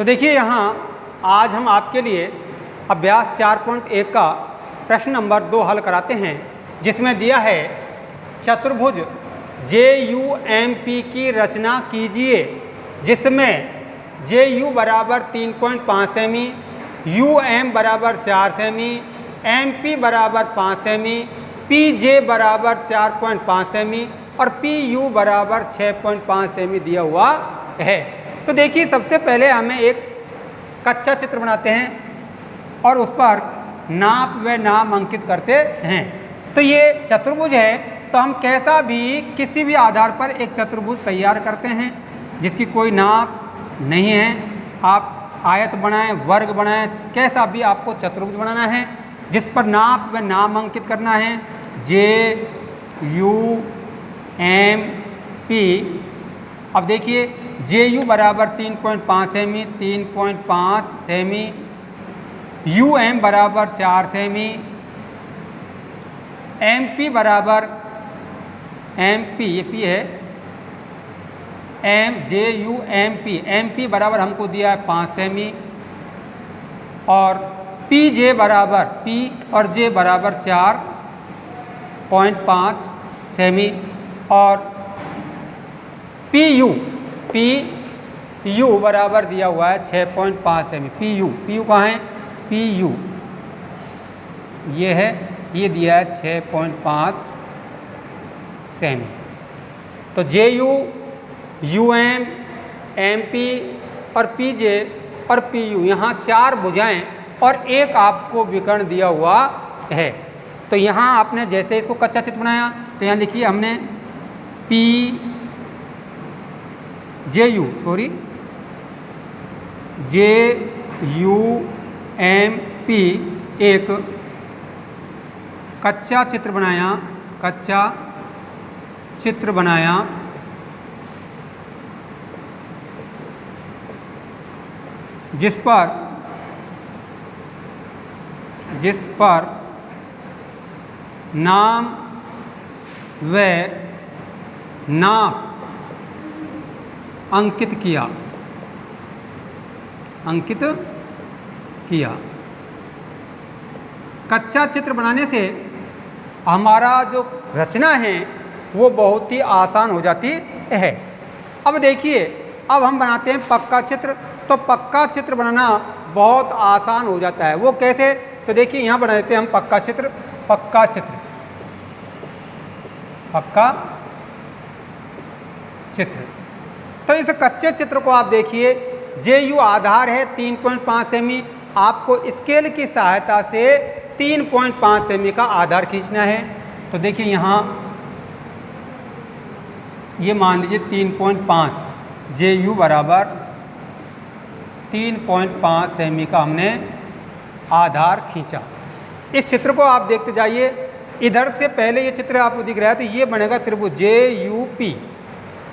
तो देखिए यहाँ आज हम आपके लिए अभ्यास 4.1 का प्रश्न नंबर 2 हल कराते हैं, जिसमें दिया है चतुर्भुज JUMP की रचना कीजिए, जिसमें JU बराबर 3.5 सेमी, UM बराबर 4 सेमी, MP बराबर 5 सेमी, PJ बराबर 4.5 सेमी और PU बराबर 6.5 सेमी दिया हुआ है। तो देखिए सबसे पहले हमें एक कच्चा चित्र बनाते हैं और उस पर नाप व नाम अंकित करते हैं। तो ये चतुर्भुज है, तो हम कैसा भी किसी भी आधार पर एक चतुर्भुज तैयार करते हैं जिसकी कोई नाप नहीं है। आप आयत बनाएं, वर्ग बनाएं, कैसा भी आपको चतुर्भुज बनाना है जिस पर नाप व नाम अंकित करना है। JUMP। अब देखिए JU बराबर 3.5 सेमी, 3.5 सेमी, UM बराबर 4 सेमी, MP बराबर MP, ये P है, JUMP बराबर हमको दिया है 5 सेमी और PJ बराबर P और J बराबर 4.5 सेमी और PU बराबर दिया हुआ है 6.5 सेमी। PU कहाँ है? PU ये है, ये दिया है 6.5 सेमी। तो JU, UM, MP और PJ और PU यहाँ 4 भुजाएं और एक आपको विकर्ण दिया हुआ है। तो यहाँ आपने जैसे इसको कच्चा चित्र बनाया तो यहाँ लिखिए हमने JUMP एक कच्चा चित्र बनाया, जिस पर नाम व नाप अंकित किया। कच्चा चित्र बनाने से हमारा जो रचना है वो बहुत ही आसान हो जाती है। अब देखिए, अब हम बनाते हैं पक्का चित्र। तो पक्का चित्र बनाना बहुत आसान हो जाता है। वो कैसे? तो देखिए यहाँ बना देते हैं हम पक्का चित्र। तो इस कच्चे चित्र को आप देखिए, JU आधार है 3.5 सेमी। आपको स्केल की सहायता से 3.5 सेमी का आधार खींचना है। तो देखिए यहाँ ये मान लीजिए 3.5, JU बराबर 3.5 सेमी का हमने आधार खींचा। इस चित्र को आप देखते जाइए। इधर से पहले ये चित्र आपको दिख रहा है, तो ये बनेगा त्रिभुज JUP।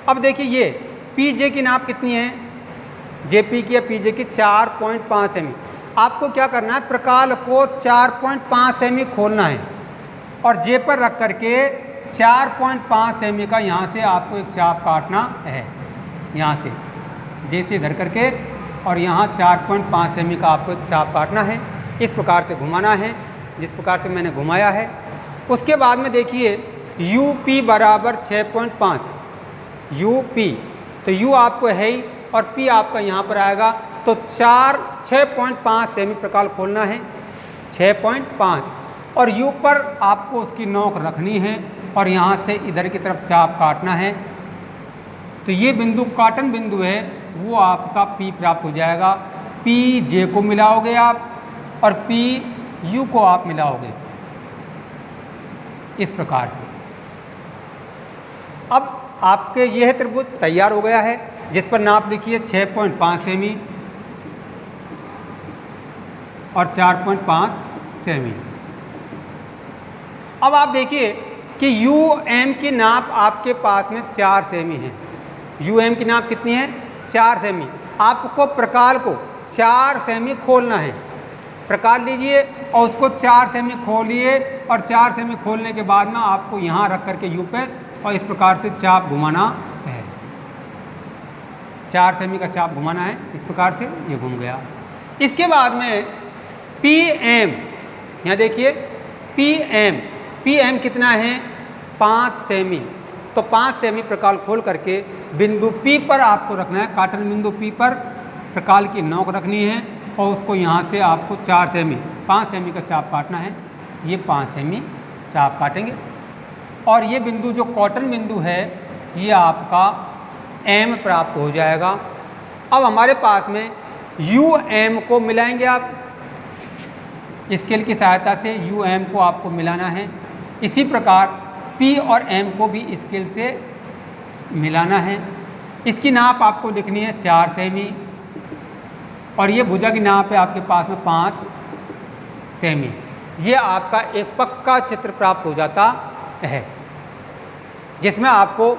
अब देखिए ये PJ की नाप कितनी है? JP की या PJ की 4.5 सेमी। आपको क्या करना है? प्रकाल को 4.5 सेमी खोलना है और J पर रख करके 4.5 सेमी का यहाँ से आपको एक चाप काटना है। यहाँ से J से धर करके और यहाँ 4.5 सेमी का आपको एक चाप काटना है। इस प्रकार से घुमाना है जिस प्रकार से मैंने घुमाया है। उसके बाद में देखिए UP बराबर 6.5, UP तो U आपको है ही और P आपका यहाँ पर आएगा। तो 6.5 सेमी प्रकाल खोलना है, 6.5 और U पर आपको उसकी नोक रखनी है और यहाँ से इधर की तरफ चाप काटना है। तो ये बिंदु काटन बिंदु है, वो आपका P प्राप्त हो जाएगा। PJ को मिलाओगे आप और PU को आप मिलाओगे इस प्रकार से। अब आपके यह त्रिभुज तैयार हो गया है, जिस पर नाप लिखिए 6.5 सेमी और 4.5 सेमी। अब आप देखिए कि UM की नाप आपके पास में 4 सेमी है। UM की नाप कितनी है? 4 सेमी। आपको प्रकाल को 4 सेमी खोलना है। प्रकाल लीजिए और उसको 4 सेमी खोलिए और 4 सेमी खोलने के बाद में आपको यहाँ रख करके U पे और इस प्रकार से चाप घुमाना है। 4 सेमी का चाप घुमाना है, इस प्रकार से ये घूम गया। इसके बाद में पी एम, यहाँ देखिए पी एम कितना है 5 सेमी। तो 5 सेमी प्रकाल खोल करके बिंदु P पर आपको रखना है, काटन बिंदु P पर प्रकाल की नोक रखनी है और उसको यहाँ से आपको 5 सेमी का चाप काटना है। ये 5 सेमी चाप काटेंगे और ये बिंदु जो कॉटन बिंदु है ये आपका M प्राप्त हो जाएगा। अब हमारे पास में UM को मिलाएंगे आप, स्केल की सहायता से UM को आपको मिलाना है। इसी प्रकार P और M को भी स्केल से मिलाना है। इसकी नाप आपको लिखनी है 4 सेमी और ये भुजा की नाप है आपके पास में 5 सेमी। ये आपका एक पक्का चित्र प्राप्त हो जाता है जिसमें आपको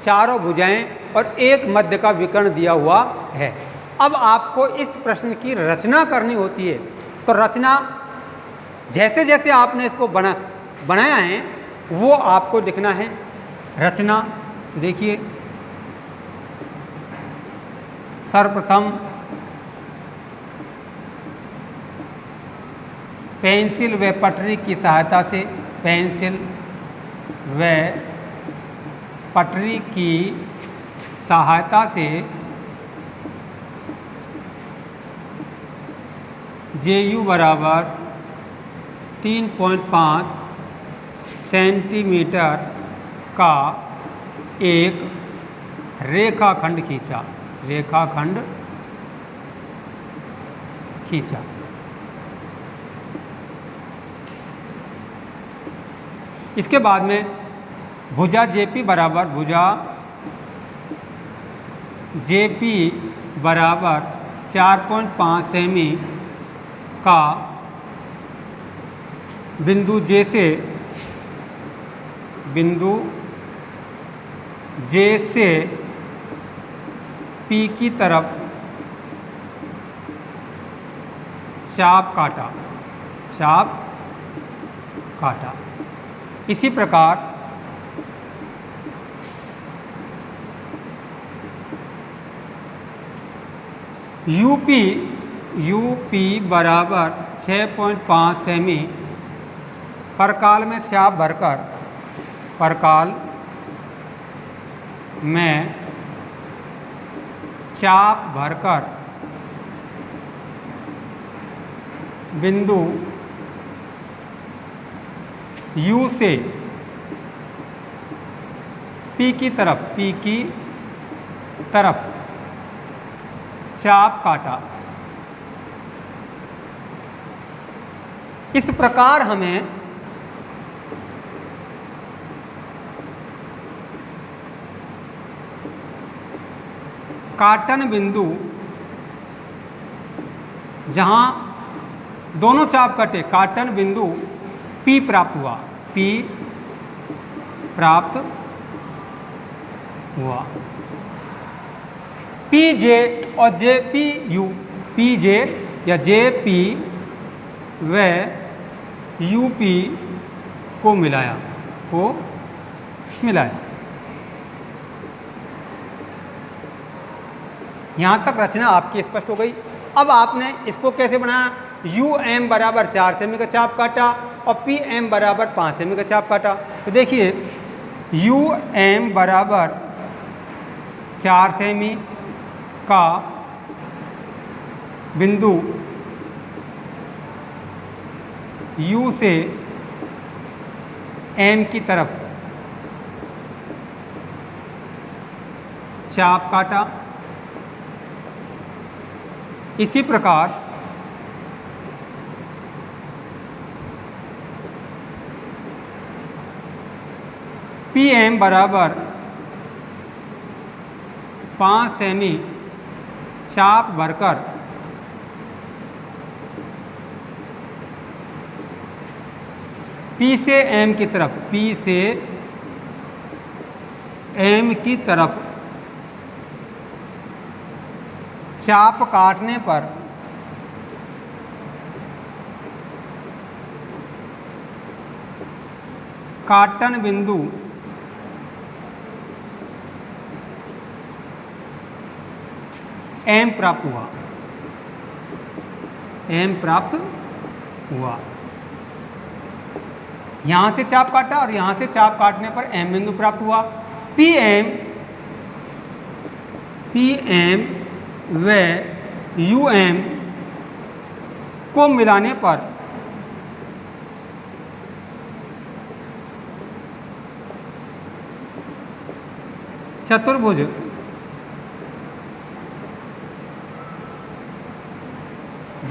चारों भुजाएं और एक मध्य का विकर्ण दिया हुआ है। अब आपको इस प्रश्न की रचना करनी होती है। तो रचना जैसे जैसे आपने इसको बनाया है वो आपको लिखना है। रचना देखिए, सर्वप्रथम पेंसिल व पटरी की सहायता से, पेंसिल व पटरी की सहायता से JU बराबर 3.5 सेंटीमीटर का एक रेखाखंड खींचा, रेखाखंड खींचा। इसके बाद में भुजा JP बराबर, भुजा JP बराबर 4.5 सेमी का बिंदु J से, बिंदु J से P की तरफ चाप काटा, चाप काटा। इसी प्रकार UP बराबर 6.5 सेमी परकाल में चाप भरकर, परकाल में चाप भरकर बिंदु U से P की तरफ चाप काटा। इस प्रकार हमें काटन बिंदु जहां दोनों चाप कटे, काटन बिंदु P प्राप्त हुआ, P प्राप्त हुआ। PJ और JPU, PJ या JP व UP को मिलाया, यहाँ तक रचना आपकी स्पष्ट हो गई। अब आपने इसको कैसे बनाया? UM बराबर 4 सेमी का चाप काटा और PM बराबर 5 सेमी का चाप काटा। तो देखिए UM बराबर 4 सेमी का बिंदु U से M की तरफ चाप काटा। इसी प्रकार PM बराबर 5 सेमी चाप भरकर P से M की तरफ, P से M की तरफ चाप काटने पर काटन बिंदु एम प्राप्त हुआ, एम प्राप्त हुआ। यहाँ से चाप काटा और यहाँ से चाप काटने पर एम बिंदु प्राप्त हुआ। पी एम व यू एम को मिलाने पर चतुर्भुज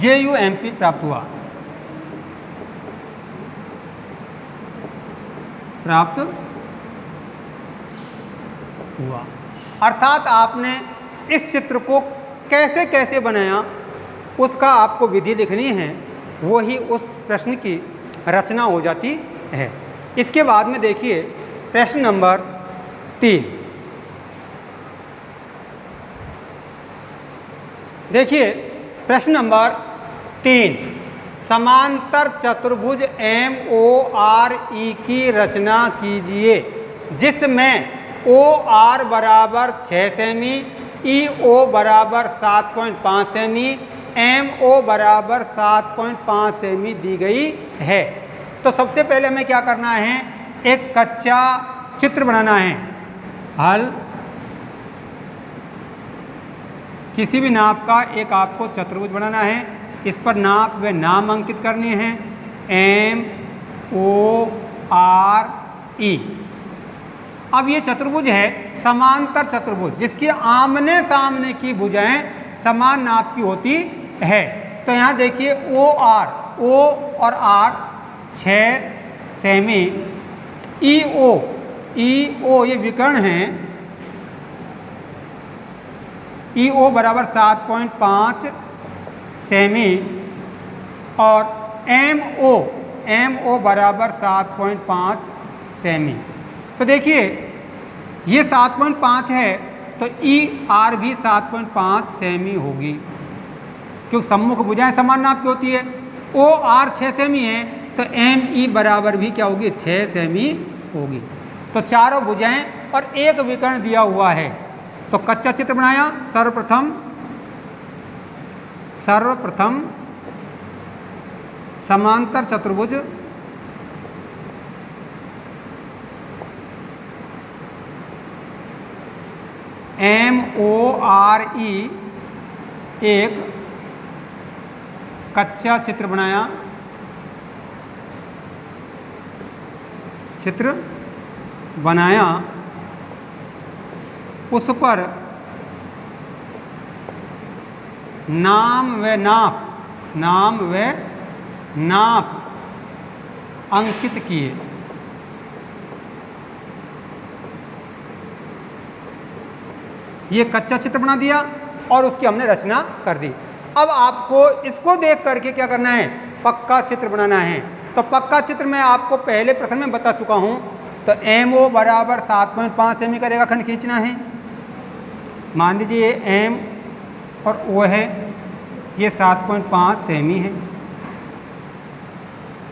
JUMP प्राप्त हुआ, प्राप्त हुआ। अर्थात आपने इस चित्र को कैसे कैसे बनाया उसका आपको विधि लिखनी है, वो ही उस प्रश्न की रचना हो जाती है। इसके बाद में देखिए प्रश्न नंबर 3। देखिए प्रश्न नंबर 3, समांतर चतुर्भुज MORE की रचना कीजिए जिसमें OR बराबर 6 सेमी, EO बराबर 7.5 सेमी, MO बराबर 7.5 सेमी दी गई है। तो सबसे पहले हमें क्या करना है, एक कच्चा चित्र बनाना है। हल किसी भी नाप का एक आपको चतुर्भुज बनाना है, इस पर नाप व नाम अंकित करने हैं, MORE। अब ये चतुर्भुज है समांतर चतुर्भुज जिसकी आमने सामने की भुजाएं समान नाप की होती है। तो यहाँ देखिए O और R 6 सेमी, EO ये विकर्ण हैं, EO बराबर 7.5 सेमी और MO बराबर 7.5 सेमी। तो देखिए ये 7.5 है तो ER भी 7.5 सेमी होगी क्योंकि सम्मुख भुजाएं समान नाप की होती है। OR 6 सेमी है तो ME बराबर भी क्या होगी, 6 सेमी होगी। तो चारों भुजाएं और एक विकर्ण दिया हुआ है। तो कच्चा चित्र बनाया। सर्वप्रथम समांतर चतुर्भुज MORE एक कच्चा चित्र बनाया, उस पर नाम व नाप अंकित किए। ये कच्चा चित्र बना दिया और उसकी हमने रचना कर दी। अब आपको इसको देख करके क्या करना है, पक्का चित्र बनाना है। तो पक्का चित्र मैं आपको पहले प्रश्न में बता चुका हूं। तो MO बराबर 7.5 सेमी का रेखाखंड खींचना है। मान लीजिए ये M और O है, ये 7.5 सेमी है।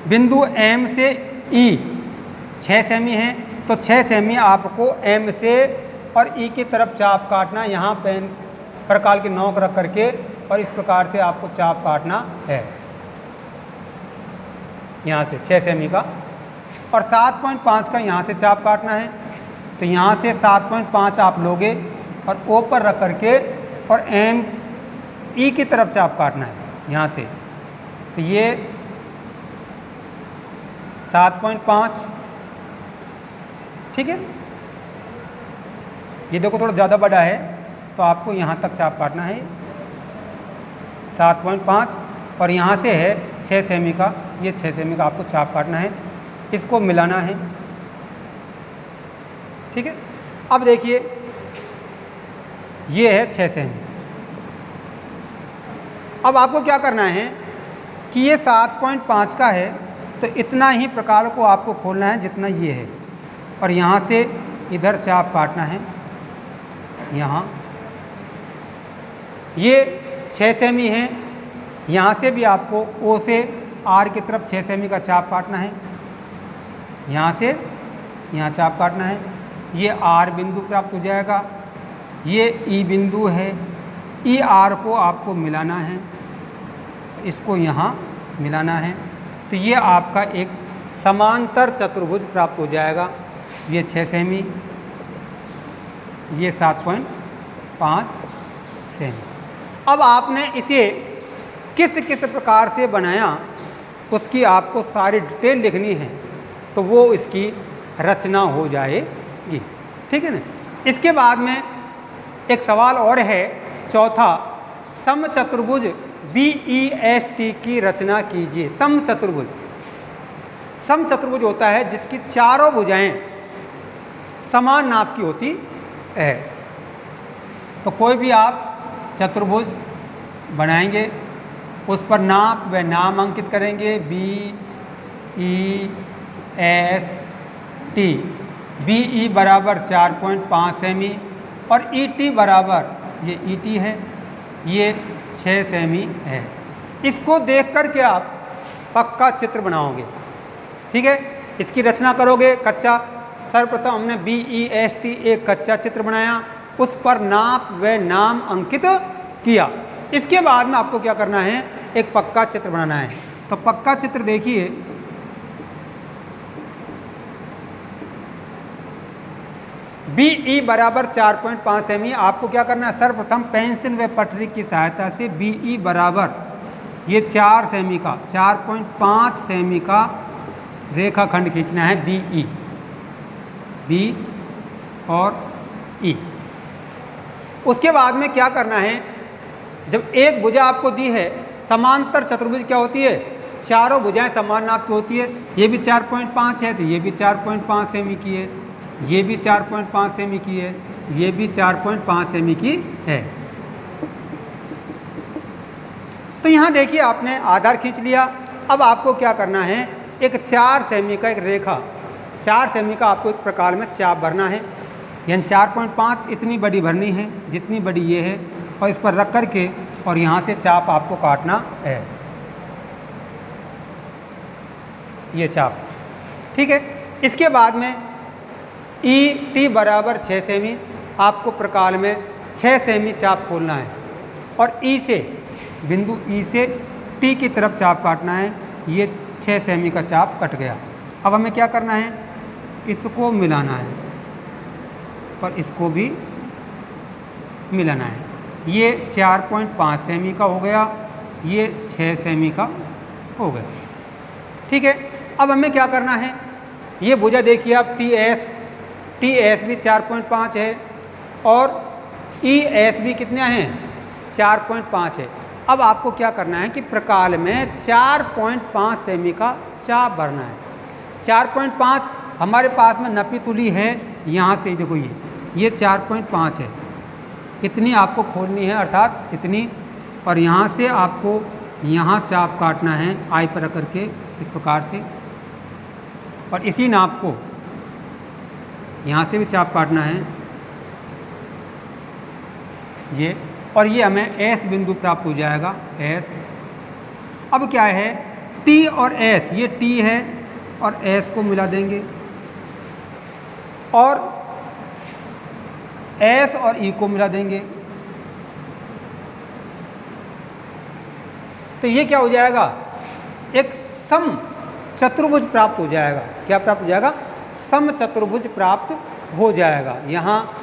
बिंदु M से E 6 सेमी है तो 6 सेमी आपको M से और E की तरफ चाप काटना, यहाँ पेन प्रकार की नोक रख करके और इस प्रकार से आपको चाप काटना है, यहाँ से 6 सेमी का। और 7.5 का यहाँ से चाप काटना है। तो यहाँ से 7.5 आप लोगे और O पर रख करके और E की तरफ चाप काटना है यहाँ से। तो ये 7.5, ठीक है। ये देखो थोड़ा ज़्यादा बड़ा है तो आपको यहाँ तक चाप काटना है 7.5 और यहाँ से है 6 सेमी का, ये 6 सेमी का आपको चाप काटना है, इसको मिलाना है, ठीक है। अब देखिए ये है 6 सेमी। अब आपको क्या करना है कि ये 7.5 का है तो इतना ही प्रकार को आपको खोलना है जितना ये है और यहाँ से इधर चाप काटना है। यहाँ ये 6 सेमी है, यहाँ से भी आपको O से R की तरफ 6 सेमी का चाप काटना है, यहाँ से यहाँ चाप काटना है। ये R बिंदु प्राप्त हो जाएगा, ये E बिंदु है ई आर को आपको मिलाना है, इसको यहाँ मिलाना है, तो ये आपका एक समांतर चतुर्भुज प्राप्त हो जाएगा। ये 6 सेमी, ये 7.5 सेमी। अब आपने इसे किस किस प्रकार से बनाया उसकी आपको सारी डिटेल लिखनी है, तो वो इसकी रचना हो जाएगी, ठीक है ना। इसके बाद में एक सवाल और है, चौथा, समचतुर्भुज BEST की रचना कीजिए। समचतुर्भुज, समचतुर्भुज होता है जिसकी चारों भुजाएं समान नाप की होती है। तो कोई भी आप चतुर्भुज बनाएंगे, उस पर नाप व नाम अंकित करेंगे, BEST। BE बराबर 4.5 सेमी और ET बराबर, ये ET है, ये 6 सेमी है। इसको देख कर के आप पक्का चित्र बनाओगे, ठीक है। इसकी रचना करोगे कच्चा। सर्वप्रथम हमने BEST एक कच्चा चित्र बनाया, उस पर नाप व नाम अंकित किया। इसके बाद में आपको क्या करना है, एक पक्का चित्र बनाना है। तो पक्का चित्र देखिए, BE बराबर 4.5 सेमी। आपको क्या करना है, सर्वप्रथम पेंसिल व पटरी की सहायता से BE बराबर ये 4 सेमी का, 4.5 सेमी का रेखाखंड खींचना है। BE, B और E। उसके बाद में क्या करना है, जब एक भुजा आपको दी है, समांतर चतुर्भुज क्या होती है, चारों भुजाएं समान नाप की होती है। ये भी 4.5 है, तो ये भी 4.5 सेमी की है, ये भी 4.5 सेमी की है, ये भी 4.5 सेमी की है। तो यहाँ देखिए आपने आधार खींच लिया। अब आपको क्या करना है, एक 4 सेमी का एक रेखा, 4 सेमी का आपको एक प्रकार में चाप भरना है। यानी 4.5 इतनी बड़ी भरनी है जितनी बड़ी ये है, और इस पर रख कर के और यहाँ से चाप आपको काटना है, ये चाप, ठीक है। इसके बाद में ET बराबर 6 सेमी, आपको प्रकार में 6 सेमी चाप खोलना है और E से, बिंदु E से T की तरफ चाप काटना है। ये 6 सेमी का चाप कट गया। अब हमें क्या करना है, इसको मिलाना है और इसको भी मिलाना है। ये 4.5 सेमी का हो गया, ये 6 सेमी का हो गया, ठीक है। अब हमें क्या करना है, ये भुजा देखिए आप TS भी 4.5 है और ES भी कितने हैं, 4.5 है। अब आपको क्या करना है कि प्रकाल में 4.5 सेमी का चाप भरना है। 4.5 हमारे पास में नपी तुली है, यहाँ से देखो ये 4.5 है, इतनी आपको खोलनी है, अर्थात इतनी, और यहाँ से आपको यहाँ चाप काटना है आई पर रख करके इस प्रकार से, और इसी नाप को यहाँ से भी चाप काटना है ये, और ये हमें S बिंदु प्राप्त हो जाएगा, S। अब क्या है, T और S, ये T है और S को मिला देंगे, और S और E को मिला देंगे। तो ये क्या हो जाएगा, एक सम चतुर्भुज प्राप्त हो जाएगा। क्या प्राप्त हो जाएगा, सम चतुर्भुज प्राप्त हो जाएगा। यहाँ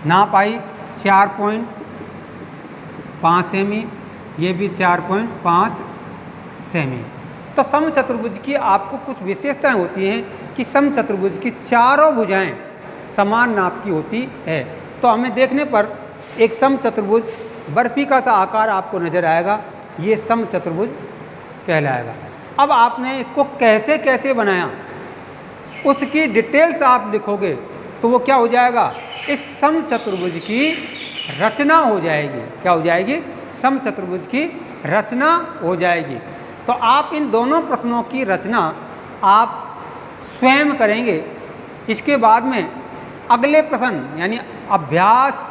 नाप आई 4.5 सेमी, ये भी 4.5 सेमी। तो सम चतुर्भुज की आपको कुछ विशेषताएं होती हैं कि सम चतुर्भुज की चारों भुजाएं समान नाप की होती है। तो हमें देखने पर एक सम चतुर्भुज बर्फी का सा आकार आपको नजर आएगा, ये सम चतुर्भुज कहलाएगा। अब आपने इसको कैसे कैसे बनाया उसकी डिटेल्स आप लिखोगे तो वो क्या हो जाएगा, इस सम चतुर्भुज की रचना हो जाएगी। क्या हो जाएगी, सम चतुर्भुज की रचना हो जाएगी। तो आप इन दोनों प्रश्नों की रचना आप स्वयं करेंगे। इसके बाद में अगले प्रश्न यानी अभ्यास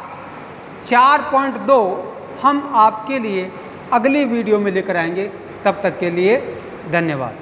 4.2 हम आपके लिए अगली वीडियो में लेकर आएंगे। तब तक के लिए धन्यवाद।